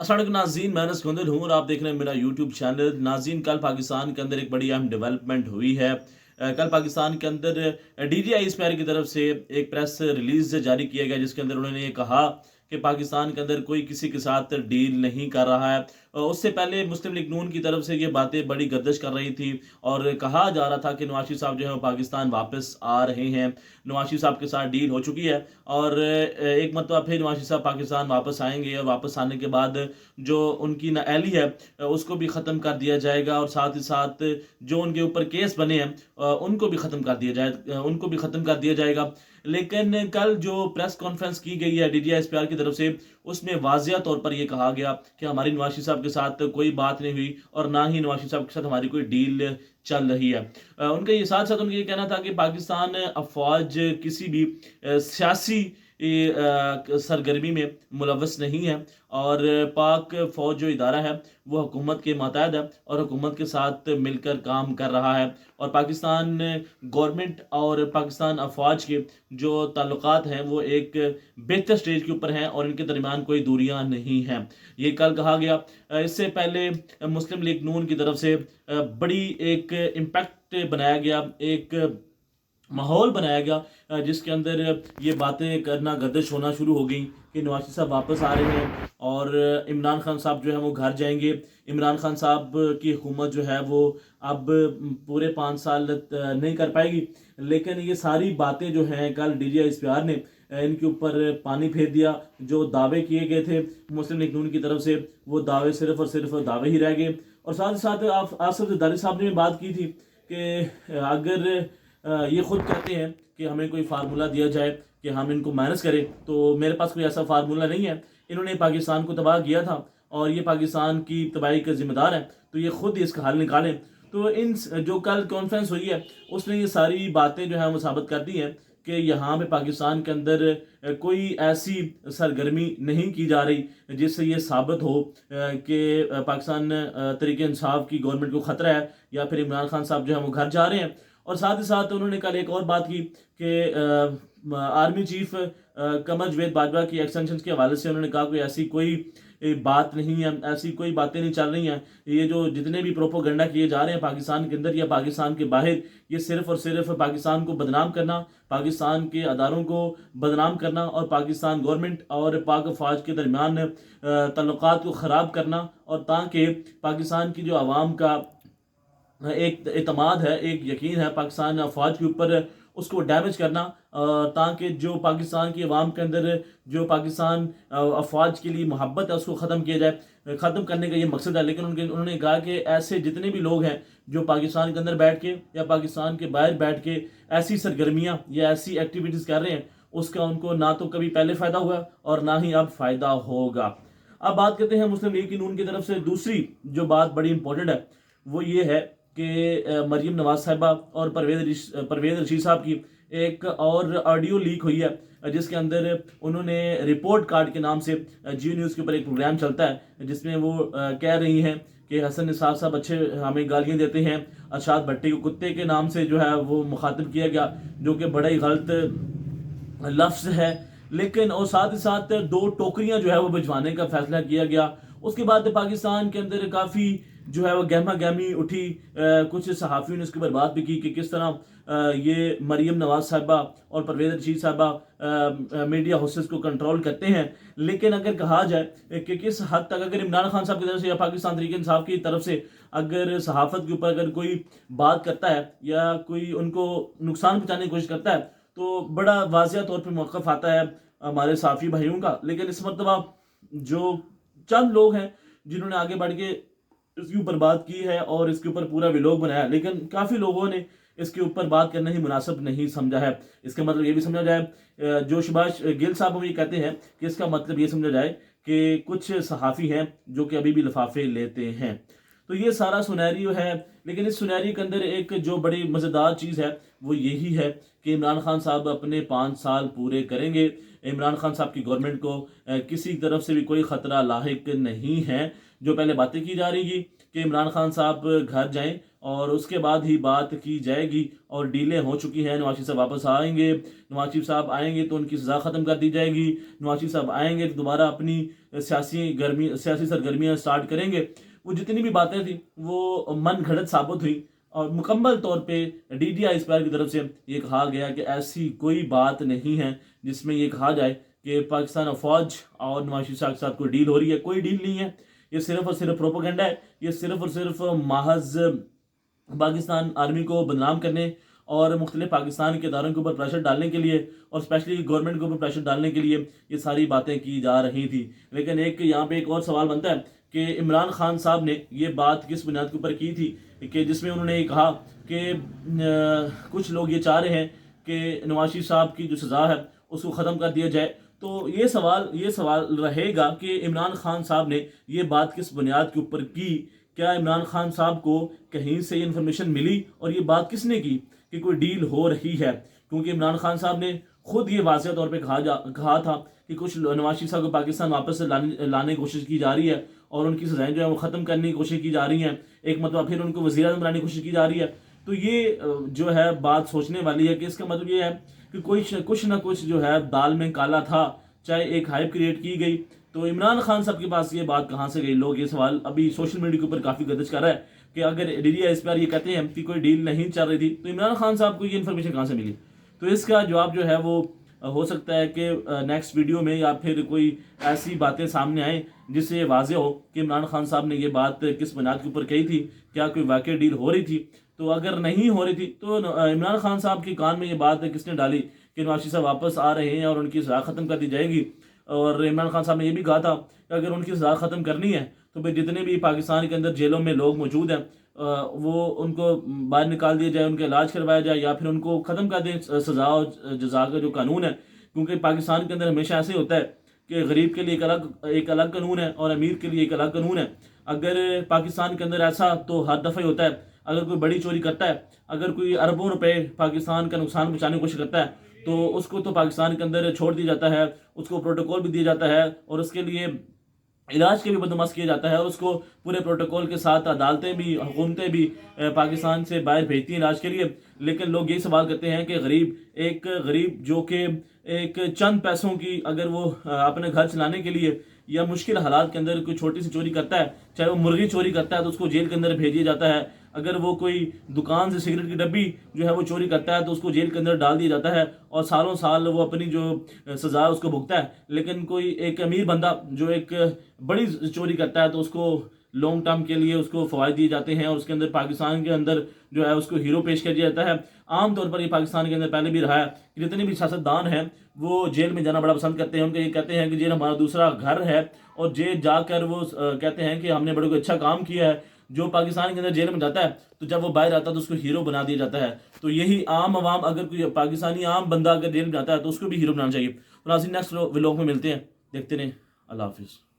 अस्सलाम वालेकुम नाज़रीन, मैं अनस हूँ और आप देख रहे हैं मेरा यूट्यूब चैनल। नाज़रीन, कल पाकिस्तान के अंदर एक बड़ी अहम डेवलपमेंट हुई है। कल पाकिस्तान के अंदर डीजीआई स्क्वायर की तरफ से एक प्रेस रिलीज जारी किया गया, जिसके अंदर उन्होंने ये कहा कि पाकिस्तान के अंदर कोई किसी के साथ डील नहीं कर रहा है। उससे पहले मुस्लिम लीग नून की तरफ से ये बातें बड़ी गर्दिश कर रही थी और कहा जा रहा था कि नवाज शरीफ साहब जो है वो पाकिस्तान वापस आ रहे हैं, नवाज शरीफ साहब के साथ डील हो चुकी है और एक मरतबा फिर नवाज शरीफ साहब पाकिस्तान वापस आएंगे और वापस आने के बाद जो उनकी नाअहली है उसको भी ख़त्म कर दिया जाएगा और साथ ही साथ जो उनके ऊपर केस बने हैं उनको भी ख़त्म कर दिया जाए उनको भी ख़त्म कर दिया जाएगा। लेकिन कल जो प्रेस कॉन्फ्रेंस की गई है डीजीआईएसपीआर की तरफ से, उसमें वाज़िया तौर पर यह कहा गया कि हमारी नवाज शरीफ साहब के साथ कोई बात नहीं हुई और ना ही नवाज शरीफ साहब के साथ हमारी कोई डील चल रही है। उनका ये साथ साथ उनका ये कहना था कि पाकिस्तान अफवाज किसी भी सियासी सरगर्मी में मुलव्वस नहीं है और पाक फ़ौज जो इदारा है वो हुकूमत के मातहत है और हुकूमत के साथ मिलकर काम कर रहा है और पाकिस्तान गवर्नमेंट और पाकिस्तान अफवाज के जो ताल्लुकात हैं वो एक बेहतर स्टेज के ऊपर हैं और इनके दरमियान कोई दूरियां नहीं हैं। ये कल कहा गया। इससे पहले मुस्लिम लीग नून की तरफ से बड़ी एक इम्पैक्ट बनाया गया, एक माहौल बनाया गया जिसके अंदर ये बातें करना, गर्दिश होना शुरू हो गई कि नवाज शरीफ साहब वापस आ रहे हैं और इमरान खान साहब जो है वो घर जाएंगे। इमरान खान साहब की हुकूमत जो है वो अब पूरे 5 साल नहीं कर पाएगी। लेकिन ये सारी बातें जो हैं कल डीजीआईएसपीआर ने इनके ऊपर पानी फेर दिया। जो दावे किए गए थे मुस्लिम लीग नून की तरफ से वो दावे सिर्फ और सिर्फ दावे ही रह गए। और साथ ही साथ आसिफ जरदारी साहब ने भी बात की थी कि अगर ये खुद कहते हैं कि हमें कोई फार्मूला दिया जाए कि हम इनको माइनस करें, तो मेरे पास कोई ऐसा फार्मूला नहीं है। इन्होंने पाकिस्तान को तबाह किया था और ये पाकिस्तान की तबाही के जिम्मेदार हैं, तो ये खुद इसका हल निकालें। तो इन जो कल कॉन्फ्रेंस हुई है उसने ये सारी बातें जो है वो साबित कर दी हैं कि यहाँ पे पाकिस्तान के अंदर कोई ऐसी सरगर्मी नहीं की जा रही जिससे ये साबित हो कि पाकिस्तान तरीके इंसाफ की गवर्नमेंट को ख़तरा है या फिर इमरान खान साहब जो है वो घर जा रहे हैं। और साथ ही साथ उन्होंने कल एक और बात की कि आर्मी चीफ कमर जवेद बाजवा की एक्सटेंशन के हवाले से उन्होंने कहा कि ऐसी कोई बात नहीं है, ऐसी कोई बातें नहीं चल रही हैं। ये जो जितने भी प्रोपोगंडा किए जा रहे हैं पाकिस्तान के अंदर या पाकिस्तान के बाहर, ये सिर्फ और सिर्फ पाकिस्तान को बदनाम करना, पाकिस्तान के अदारों को बदनाम करना और पाकिस्तान गवर्नमेंट और पाक फ़ौज के दरमियान ताल्लुकात को ख़राब करना और ताकि पाकिस्तान की जो आवाम का एक एतमाद है, एक यकीन है पाकिस्तान अफवाज के ऊपर, उसको डैमेज करना ताकि जो पाकिस्तान की आवाम के अंदर जो पाकिस्तान अफवाज के लिए मोहब्बत है उसको ख़त्म किया जाए। ख़त्म करने का ये मकसद है। लेकिन उन्होंने कहा कि ऐसे जितने भी लोग हैं जो पाकिस्तान के अंदर बैठ के या पाकिस्तान के बाहर बैठ के ऐसी सरगर्मियाँ या ऐसी एक्टिविटीज़ कर रहे हैं, उसका उनको ना तो कभी पहले फ़ायदा हुआ और ना ही अब फ़ायदा होगा। अब बात करते हैं मुस्लिम लीग नून की तरफ से दूसरी जो बात बड़ी इंपॉर्टेंट है वो ये है कि मरीम नवाज साहिबा और परवेज़ रशीद साहब की एक और ऑडियो लीक हुई है जिसके अंदर उन्होंने रिपोर्ट कार्ड के नाम से जियो न्यूज़ के ऊपर एक प्रोग्राम चलता है जिसमें वो कह रही हैं कि हसन निसार साहब अच्छे हमें गालियाँ देते हैं। अरशाद भट्टी को कुत्ते के नाम से जो है वो मुखातिब किया गया, जो कि बड़ा ही गलत लफ्ज़ है। लेकिन और साथ ही साथ 2 टोकरियां जो है वो भिजवाने का फैसला किया गया। उसके बाद पाकिस्तान के अंदर काफ़ी जो है वो गहमा गहमी उठी। कुछ सहाफ़ियों ने इसके ऊपर बात भी की कि किस तरह ये मरीम नवाज साहिबा और परवेज़ रशीद साहिबा मीडिया हाउसेस को कंट्रोल करते हैं। लेकिन अगर कहा जाए कि किस हद तक अगर इमरान खान साहब की तरफ से या पाकिस्तान तरीके इंसाफ की तरफ से अगर सहाफ़त के ऊपर अगर कोई बात करता है या कोई उनको नुकसान पहुँचाने की कोशिश करता है तो बड़ा वाज़िया तौर पर मौक़िफ़ आता है हमारे साफ़ी भाइयों का। लेकिन इस मरतबा जो चंद लोग हैं जिन्होंने आगे बढ़ के इसके ऊपर बात की है और इसके ऊपर पूरा व्लॉग बनाया, लेकिन काफ़ी लोगों ने इसके ऊपर बात करना ही मुनासिब नहीं समझा है। इसका मतलब ये भी समझा जाए, जो शबाश गिल साहब भी कहते हैं कि इसका मतलब ये समझा जाए कि कुछ सहाफ़ी हैं जो कि अभी भी लिफाफे लेते हैं। तो ये सारा सुनैरियो है। लेकिन इस सुनैरियो के अंदर एक जो बड़ी मज़ेदार चीज़ है वो यही है कि इमरान खान साहब अपने 5 साल पूरे करेंगे। इमरान खान साहब की गवर्नमेंट को किसी तरफ से भी कोई ख़तरा लाहिक नहीं है। جو پہلے باتیں کی جا رہی تھی کہ عمران خان صاحب گھر جائیں اور اس کے بعد ہی بات کی جائے گی، اور ڈیلیں ہو چکی ہیں، نواز شریف صاحب واپس آئیں گے، نواز شریف صاحب آئیں گے تو ان کی سزا ختم کر دی جائے گی، نواز شریف صاحب آئیں گے تو دوبارہ اپنی سیاسی سرگرمیاں سٹارٹ کریں گے. وہ جتنی بھی باتیں تھیں وہ من گھڑت ثابت ہوئی، اور مکمل طور پہ ڈی ڈی آئی اسپائر کی طرف سے یہ کہا گیا کہ ایسی کوئی بات نہیں ہے جس میں یہ کہا جائے کہ پاکستان فوج اور نواز شریف صاحب کے ساتھ کوئی ڈیل ہو رہی ہے. کوئی ڈیل نہیں ہے، یہ صرف اور صرف پروپیگنڈا ہے، یہ صرف اور صرف محض پاکستان آرمی کو بدنام کرنے اور مختلف پاکستان کے اداروں کے اوپر پریشر ڈالنے کے لیے، اور اسپیشلی گورنمنٹ کے اوپر پریشر ڈالنے کے لیے یہ ساری باتیں کی جا رہی تھی. لیکن یہاں پہ ایک اور سوال بنتا ہے کہ عمران خان صاحب نے یہ بات کس بنیاد کے اوپر کی تھی کہ جس میں انہوں نے یہ کہا کہ کچھ لوگ یہ چاہ رہے ہیں کہ نواز شریف صاحب کی جو سزا ہے اس کو ختم کر دیا جائے. تو یہ سوال رہے گا کہ عمران خان صاحب نے یہ بات کس بنیاد کے اوپر کی. کیا عمران خان صاحب کو کہیں سے یہ انفارمیشن ملی، اور یہ بات کس نے کی کہ کوئی ڈیل ہو رہی ہے؟ کیونکہ عمران خان صاحب نے خود یہ واضح طور پہ کہا تھا کہ کچھ نواز شریف صاحب کو پاکستان واپس سے لانے کی کوشش کی جا رہی ہے، اور ان کی سزائیں جو ہے وہ ختم کرنے کی کوشش کی جا رہی ہیں. ایک مرتبہ پھر ان کو وزیر اعظم بنانے کی کوشش کی جا رہی ہے. تو یہ جو ہے بات سوچنے والی ہے کہ اس کا مطلب یہ ہے کہ کچھ نہ کچھ جو ہے دال میں کالا تھا، چاہے ایک ہائپ کریٹ کی گئی. تو عمران خان صاحب کے پاس یہ بات کہاں سے گئی؟ لوگ یہ سوال ابھی سوشل میڈیا کے اوپر کافی گردش کر رہا ہے کہ اگر ڈی ڈی آئی اسپائر یہ کہتے ہیں کہ کوئی ڈیل نہیں چل رہی تھی تو عمران خان صاحب کو یہ انفارمیشن کہاں سے ملی؟ تو اس کا جواب جو ہے وہ ہو سکتا ہے کہ نیکسٹ ویڈیو میں یا پھر کوئی ایسی باتیں سامنے آئیں جس سے یہ واضح ہو کہ عمران خان صاحب نے یہ بات کس بنیاد کے اوپر کہی تھی، کیا کوئی واقعی ڈیل ہو رہی تھی. تو اگر نہیں ہو رہی تھی تو عمران خان صاحب کے کان میں یہ بات کس نے ڈالی کہ نواز شریف صاحب واپس آ رہے ہیں اور ان کی سزا ختم کر دی جائے گی. اور عمران خان صاحب نے یہ بھی کہا تھا کہ اگر ان کی سزا ختم کرنی ہے تو پھر جتنے بھی پاکستان کے اندر جیلوں میں لوگ موجود ہیں وہ ان کو باہر نکال دیا جائے، ان کا علاج کروایا جائے، یا پھر ان کو ختم کر دیں سزا اور جزا کا جو قانون ہے. کیونکہ پاکستان کے اندر ہمیشہ ایسے ہوتا ہے کہ غریب کے لیے ایک الگ قانون ہے اور امیر کے لیے ایک الگ قانون ہے. اگر پاکستان کے اندر ایسا تو ہر دفعہ ہی ہوتا ہے، اگر کوئی بڑی چوری کرتا ہے، اگر کوئی اربوں روپے پاکستان کا نقصان پہنچانے کی کوشش کرتا ہے تو اس کو تو پاکستان کے اندر چھوڑ دیا جاتا ہے، اس کو پروٹوکول بھی دیا جاتا ہے اور اس کے لیے علاج کے بھی بندوبست کیا جاتا ہے، اور اس کو پورے پروٹوکول کے ساتھ عدالتیں بھی حکومتیں بھی پاکستان سے باہر بھیجتی ہیں علاج کے لیے. لیکن لوگ یہی سوال کرتے ہیں کہ غریب جو کہ ایک چند پیسوں کی اگر وہ اپنے گھر چلانے کے لیے یا مشکل حالات کے اندر کوئی چھوٹی سی چوری کرتا ہے، چاہے وہ مرغی چوری کرتا ہے تو اس کو جیل کے اندر بھیج دیا جاتا ہے، اگر وہ کوئی دکان سے سگریٹ کی ڈبی جو ہے وہ چوری کرتا ہے تو اس کو جیل کے اندر ڈال دیا جاتا ہے اور سالوں سال وہ اپنی جو سزا ہے اس کو بھگتا ہے. لیکن کوئی ایک امیر بندہ جو ایک بڑی چوری کرتا ہے تو اس کو لانگ ٹرم کے لیے اس کو فوائد دیے جاتے ہیں، اور اس کے اندر پاکستان کے اندر جو ہے اس کو ہیرو پیش کر دیا جاتا ہے. عام طور پر یہ پاکستان کے اندر پہلے بھی رہا ہے کہ جتنے بھی سیاستدان ہیں وہ جیل میں جانا بڑا پسند کرتے ہیں. ان کا یہ کہتے ہیں کہ جیل ہمارا دوسرا گھر ہے، اور جیل جا کر وہ کہتے ہیں کہ ہم نے بڑا کوئی اچھا کام کیا ہے. جو پاکستان کے اندر جیل میں جاتا ہے تو جب وہ باہر آتا ہے تو اس کو ہیرو بنا دیا جاتا ہے. تو یہی عام عوام، اگر کوئی پاکستانی عام بندہ اگر جیل میں جاتا ہے تو اس کو بھی ہیرو بنانا چاہیے. اور ناظرین نیکسٹ ولاگ میں ملتے ہیں، دیکھتے رہیں. اللہ حافظ.